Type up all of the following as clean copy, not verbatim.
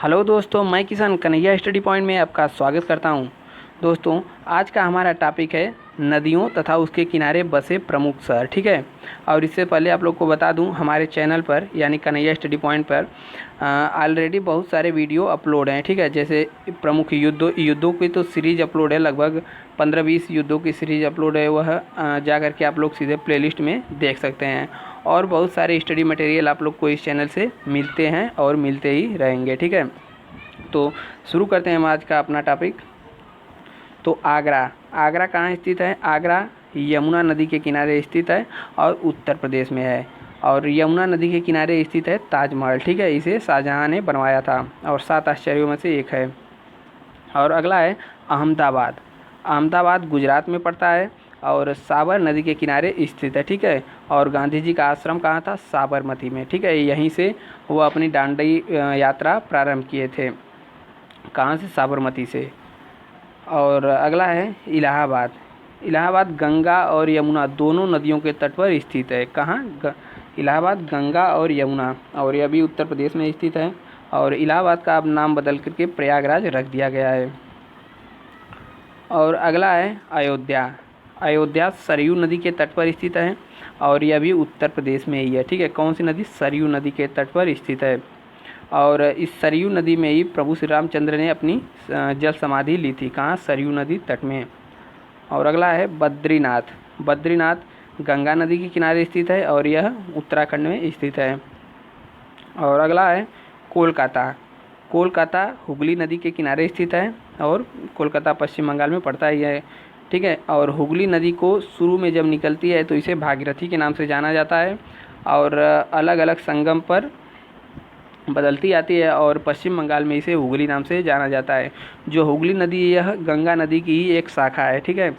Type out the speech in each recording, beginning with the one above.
Hello दोस्तों, मैं किसान कन्हैया स्टडी पॉइंट में आपका स्वागत करता हूं। दोस्तों, आज का हमारा टॉपिक है नदियों तथा उसके किनारे बसे प्रमुख शहर। ठीक है। और इससे पहले आप लोग को बता दूं, हमारे चैनल पर यानी कन्हैया स्टडी पॉइंट पर ऑलरेडी बहुत सारे वीडियो अपलोड हैं। ठीक है। जैसे प्रमुख युद्धों की तो सीरीज़ अपलोड है, लगभग 15-20 युद्धों की सीरीज़ अपलोड है। वह जा कर के आप लोग सीधे प्लेलिस्ट में देख सकते हैं। और बहुत सारे स्टडी मटेरियल आप लोग को इस चैनल से मिलते हैं और मिलते ही रहेंगे। ठीक है। तो शुरू करते हैं हम आज का अपना टॉपिक। तो आगरा कहाँ स्थित है? आगरा यमुना नदी के किनारे स्थित है और उत्तर प्रदेश में है। और यमुना नदी के किनारे स्थित है ताजमहल। ठीक है। इसे शाहजहाँ ने बनवाया था और 7 आश्चर्यों में से एक है। और अगला है अहमदाबाद। अहमदाबाद गुजरात में पड़ता है और साबर नदी के किनारे स्थित है। ठीक है। और गांधी जी का आश्रम कहाँ था? साबरमती में। ठीक है। यहीं से वो अपनी दांडी यात्रा प्रारंभ किए थे। कहाँ से? साबरमती से। और अगला है इलाहाबाद। इलाहाबाद गंगा और यमुना दोनों नदियों के तट पर स्थित है। कहाँ? इलाहाबाद गंगा और यमुना, और यह भी उत्तर प्रदेश में स्थित है। और इलाहाबाद का अब नाम बदल करके प्रयागराज रख दिया गया है। और अगला है अयोध्या। अयोध्या सरयू नदी के तट पर स्थित है और यह भी उत्तर प्रदेश में ही है। ठीक है। कौन सी नदी? सरयू नदी के तट पर स्थित है। और इस सरयू नदी में ही प्रभु श्री रामचंद्र ने अपनी जल समाधि ली थी। कहाँ? सरयू नदी तट में। और अगला है बद्रीनाथ। बद्रीनाथ गंगा नदी के किनारे स्थित है और यह उत्तराखंड में स्थित है। और अगला है कोलकाता। कोलकाता हुगली नदी के किनारे स्थित है और कोलकाता पश्चिम बंगाल में पड़ता है यह। ठीक है। और हुगली नदी को शुरू में जब निकलती है तो इसे भागीरथी के नाम से जाना जाता है और अलग अलग संगम पर बदलती आती है और पश्चिम बंगाल में इसे हुगली नाम से जाना जाता है। जो हुगली नदी यह गंगा नदी की ही एक शाखा है। ठीक है।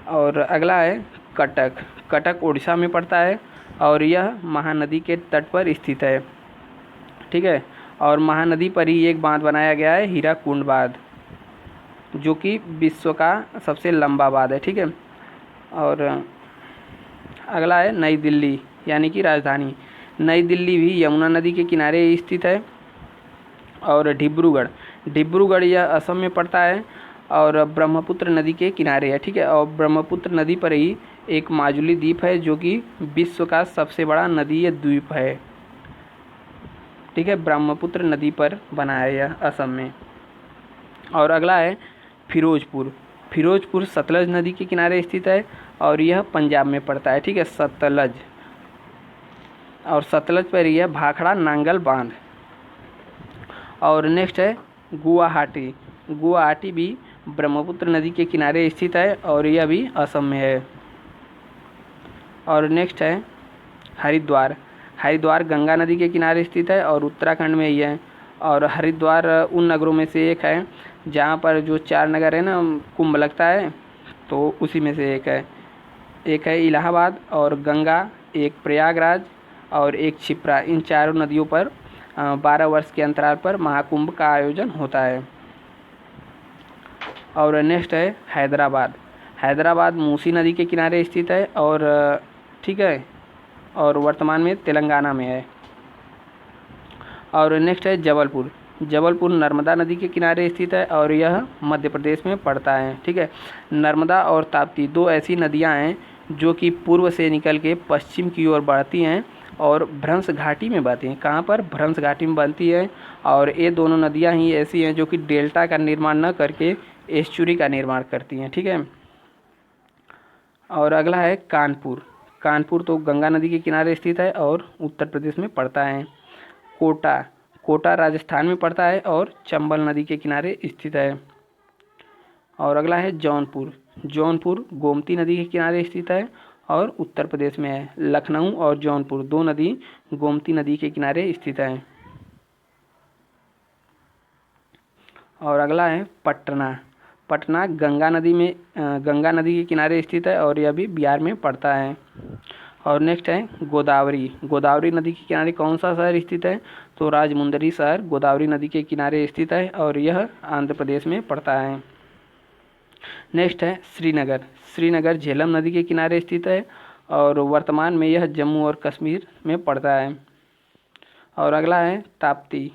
और अगला है कटक। कटक उड़ीसा में पड़ता है और यह महानदी के तट पर स्थित है। ठीक है। और महानदी पर ही एक बांध बनाया गया है, हीराकुंड बांध, जो कि विश्व का सबसे लंबा बांध है। ठीक है। और अगला है नई दिल्ली यानी कि राजधानी। नई दिल्ली भी यमुना नदी के किनारे स्थित है। और डिब्रूगढ़ यह असम में पड़ता है और ब्रह्मपुत्र नदी के किनारे है। ठीक है। और ब्रह्मपुत्र नदी पर ही एक माजुली द्वीप है, जो कि विश्व का सबसे बड़ा नदीय द्वीप है। ठीक है। ब्रह्मपुत्र नदी पर बना है यह असम में। और अगला है फिरोजपुर। फिरोजपुर सतलज नदी के किनारे स्थित है और यह पंजाब में पड़ता है। ठीक है। सतलज, और सतलज पर यह भाखड़ा नांगल बांध। और नेक्स्ट है गुवाहाटी। गुवाहाटी भी ब्रह्मपुत्र नदी के किनारे स्थित है और यह भी असम में है। और नेक्स्ट है हरिद्वार। हरिद्वार गंगा नदी के किनारे स्थित है और उत्तराखंड में ही है। और हरिद्वार उन नगरों में से एक है जहाँ पर जो 4 नगर है ना, कुंभ लगता है, तो उसी में से एक है इलाहाबाद और गंगा, एक प्रयागराज और एक क्षिप्रा। इन चारों नदियों पर 12 वर्ष के अंतराल पर महाकुंभ का आयोजन होता है। और नेक्स्ट है हैदराबाद। हैदराबाद मूसी नदी के किनारे स्थित है और ठीक है, और वर्तमान में तेलंगाना में है। और नेक्स्ट है जबलपुर। जबलपुर नर्मदा नदी के किनारे स्थित है और यह मध्य प्रदेश में पड़ता है। ठीक है। नर्मदा और ताप्ती 2 ऐसी नदियां हैं जो कि पूर्व से निकल के पश्चिम की ओर बढ़ती हैं और भ्रंश घाटी में बहती हैं। कहाँ पर? भ्रंश घाटी में बनती है। और ये दोनों नदियां ही ऐसी हैं जो कि डेल्टा का निर्माण न करके एस्चुरी का निर्माण करती हैं। ठीक है। और अगला है कानपुर। कानपुर तो गंगा नदी के किनारे स्थित है और उत्तर प्रदेश में पड़ता है। कोटा राजस्थान में पड़ता है और चंबल नदी के किनारे स्थित है। और अगला है जौनपुर गोमती नदी के किनारे स्थित है और उत्तर प्रदेश में है। लखनऊ और जौनपुर 2 नदी गोमती नदी के किनारे स्थित है। और अगला है पटना गंगा नदी के किनारे स्थित है और यह भी बिहार में पड़ता है। और नेक्स्ट है गोदावरी नदी के किनारे कौन सा शहर स्थित है? तो राजमुंदरी शहर गोदावरी नदी के किनारे स्थित है और यह आंध्र प्रदेश में पड़ता है। नेक्स्ट है श्रीनगर झेलम नदी के किनारे स्थित है और वर्तमान में यह जम्मू और कश्मीर में पड़ता है। और अगला है ताप्ती।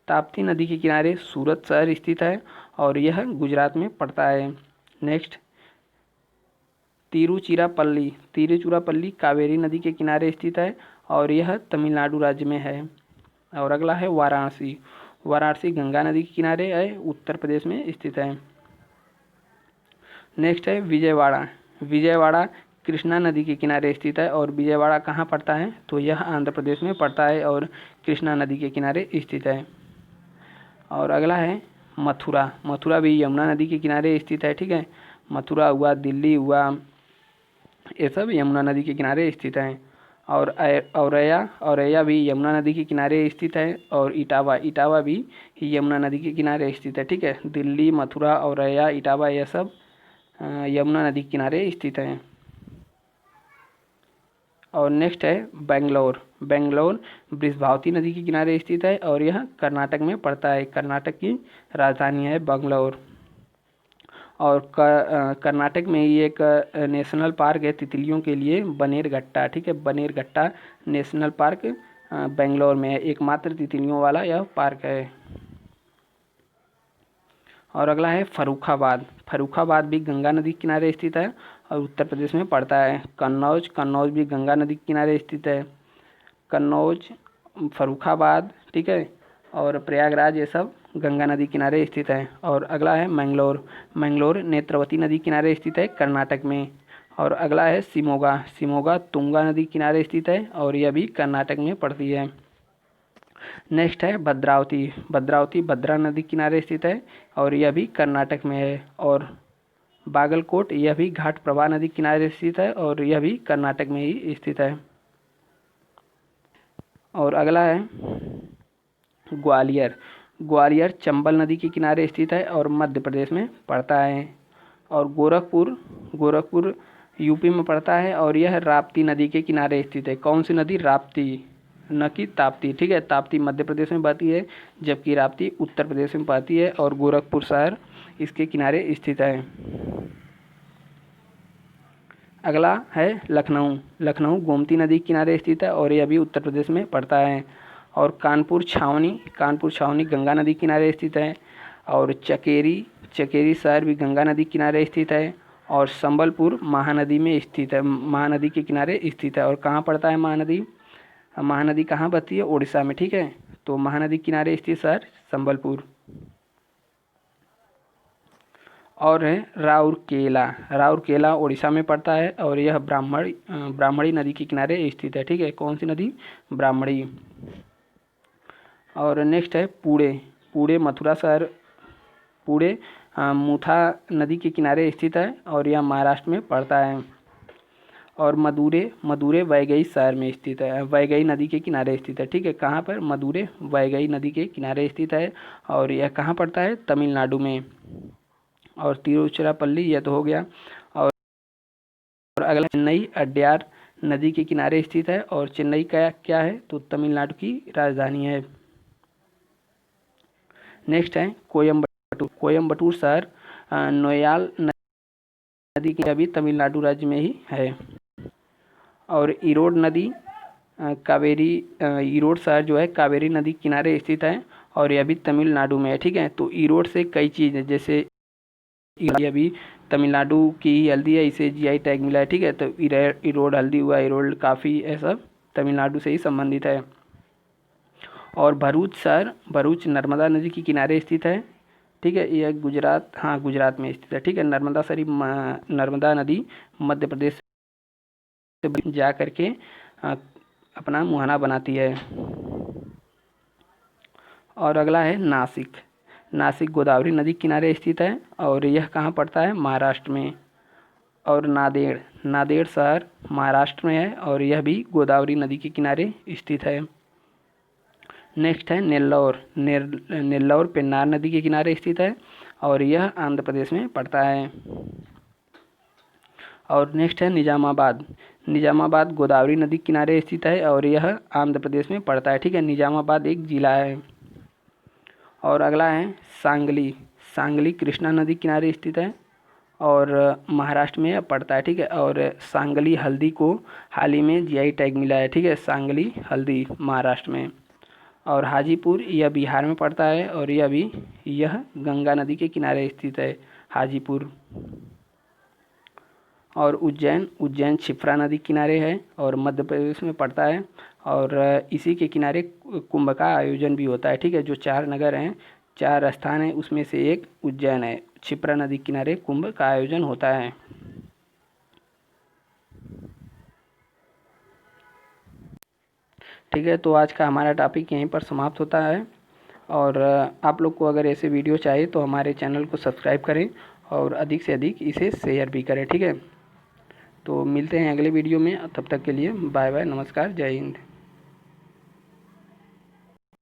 ताप्ती नदी के किनारे सूरत शहर स्थित है और यह गुजरात में पड़ता है। नेक्स्ट, तिरुचिरापल्ली, तिरुचिरापल्ली कावेरी नदी के किनारे स्थित है और यह तमिलनाडु राज्य में है। और अगला है वाराणसी, वाराणसी गंगा नदी के किनारे है, उत्तर प्रदेश में स्थित है। नेक्स्ट है विजयवाड़ा, विजयवाड़ा कृष्णा नदी के किनारे स्थित है और विजयवाड़ा कहाँ पड़ता है, तो यह आंध्र प्रदेश में पड़ता है और कृष्णा नदी के किनारे स्थित है। और अगला है मथुरा, मथुरा भी यमुना नदी के किनारे स्थित है, ठीक है। मथुरा हुआ, दिल्ली हुआ, ये सब यमुना नदी के किनारे स्थित हैं। और औरैया, औरैया भी यमुना नदी के किनारे स्थित है और इटावा, इटावा भी यमुना नदी के किनारे स्थित है, ठीक है। दिल्ली, मथुरा, औरैया, इटावा यह सब यमुना नदी के किनारे स्थित हैं। और नेक्स्ट है बेंगलोर, बेंगलोर बृषभावती नदी के किनारे स्थित है और यह कर्नाटक में पड़ता है, कर्नाटक की राजधानी है बेंगलोर। और कर्नाटक में ही एक नेशनल पार्क है तितलियों के लिए, बनेरघट्टा, ठीक है। बनेरघट्टा नेशनल पार्क बेंगलोर में है, एकमात्र तितलियों वाला यह पार्क है। और अगला है फर्रुखाबाद, फर्रुखाबाद भी गंगा नदी के किनारे स्थित है और उत्तर प्रदेश में पड़ता है। कन्नौज, कन्नौज भी गंगा नदी के किनारे स्थित है। कन्नौज, फर्रुखाबाद, ठीक है, और प्रयागराज ये सब गंगा नदी किनारे स्थित है। और अगला है मैंगलोर, मैंगलोर नेत्रवती नदी किनारे स्थित है कर्नाटक में। और अगला है शिमोगा, शिमोगा तुंगा नदी किनारे स्थित है और यह भी कर्नाटक में पड़ती है। नेक्स्ट है भद्रावती, भद्रावती भद्रा नदी किनारे स्थित है और यह भी कर्नाटक में है। और बागलकोट, यह भी घाट प्रभा नदी किनारे स्थित है और यह भी कर्नाटक में ही स्थित है। और अगला है ग्वालियर, ग्वालियर चंबल नदी के किनारे स्थित है और मध्य प्रदेश में पड़ता है। और गोरखपुर, गोरखपुर यूपी में पड़ता है और यह राप्ती नदी के किनारे स्थित है। कौन सी नदी, राप्ती, न कि ताप्ती, ठीक है। ताप्ती मध्य प्रदेश में बहती है जबकि राप्ती उत्तर प्रदेश में बहती है और गोरखपुर शहर इसके किनारे स्थित है। अगला है लखनऊ, लखनऊ गोमती नदी के किनारे स्थित है और यह भी उत्तर प्रदेश में पड़ता है। और कानपुर छावनी, कानपुर छावनी गंगा नदी के किनारे स्थित है। और चकेरी, चकेरी शहर भी गंगा नदी के किनारे स्थित है। और संबलपुर महानदी में स्थित है, महानदी के किनारे स्थित है। और कहाँ पड़ता है महानदी, महानदी कहाँ बहती है, उड़ीसा में, ठीक है। तो महानदी किनारे स्थित शहर संबलपुर। और है राउरकेला, राउरकेला उड़ीसा में पड़ता है और यह ब्राह्मणी नदी के किनारे स्थित है, ठीक है। कौन सी नदी, ब्राह्मणी। और नेक्स्ट है पुणे, पुणे मथुरा शहर, पुणे मूथा नदी के किनारे स्थित है और यह महाराष्ट्र में पड़ता है। और मदुरै, मदुरै वैगई शहर में स्थित है, वैगई नदी के किनारे स्थित है, ठीक है। कहाँ पर, मदुरै वैगई नदी के किनारे स्थित है और यह कहाँ पड़ता है, तमिलनाडु में। और तिरुचिरापल्ली यह तो हो गया। और अगला चेन्नई अड्यार नदी के किनारे स्थित है और चेन्नई का क्या है, तो तमिलनाडु की राजधानी है। नेक्स्ट है कोयम्बटूर, कोयम्बटूर शहर नोयाल नदी की भी तमिलनाडु राज्य में ही है। और इरोड नदी कावेरी, इरोड शहर जो है कावेरी नदी के किनारे स्थित है और यह भी तमिलनाडु में है, ठीक है। तो इरोड से कई चीज़ें, जैसे ये भी तमिलनाडु की ही हल्दी है, इसे जीआई टैग मिला है, ठीक है। तो इरोड हल्दी हुआ, इरोड काफ़ी, ऐसा तमिलनाडु से ही संबंधित है। और भरूच शहर, भरूच नर्मदा नदी के किनारे स्थित है, ठीक है। यह गुजरात, हाँ गुजरात में स्थित है, ठीक है। नर्मदा शरीफ, नर्मदा नदी मध्य प्रदेश से जा करके अपना मुहाना बनाती है। और अगला है नासिक, नासिक गोदावरी नदी के किनारे स्थित है और यह कहाँ पड़ता है, महाराष्ट्र में। और नांदेड़, नांदेड़ शहर महाराष्ट्र में है और यह भी गोदावरी नदी के किनारे स्थित है। नेक्स्ट है नेल्लौर, नेल्लौर पेन्नार नदी के किनारे स्थित है और यह आंध्र प्रदेश में पड़ता है। और नेक्स्ट है निजामाबाद, निजामाबाद गोदावरी नदी के किनारे स्थित है और यह आंध्र प्रदेश में पड़ता है, ठीक है। निजामाबाद एक जिला है। और अगला है सांगली, सांगली कृष्णा नदी किनारे स्थित है और महाराष्ट्र में पड़ता है, ठीक है। और सांगली हल्दी को हाल ही में जीआई टैग मिला है, ठीक है, सांगली हल्दी महाराष्ट्र में। और हाजीपुर यह बिहार में पड़ता है और यह गंगा नदी के किनारे स्थित है हाजीपुर। और उज्जैन क्षिप्रा नदी किनारे है और मध्य प्रदेश में पड़ता है और इसी के किनारे कुंभ का आयोजन भी होता है। ठीक है, जो 4 नगर हैं, 4 स्थान हैं, उसमें से एक उज्जैन है। क्षिप्रा नदी किनारे कुंभ का आयोजन होता है। ठीक है, तो आज का हमारा टॉपिक यहीं पर समाप्त होता है और आप लोग को अगर ऐसे वीडियो चाहिए तो हमारे चैनल को सब्सक्राइब करें और अधिक से अधिक इसे शेयर भी करें। ठीक है, तो मिलते हैं अगले वीडियो में, तब तक के लिए बाय बाय, नमस्कार, जय हिंद।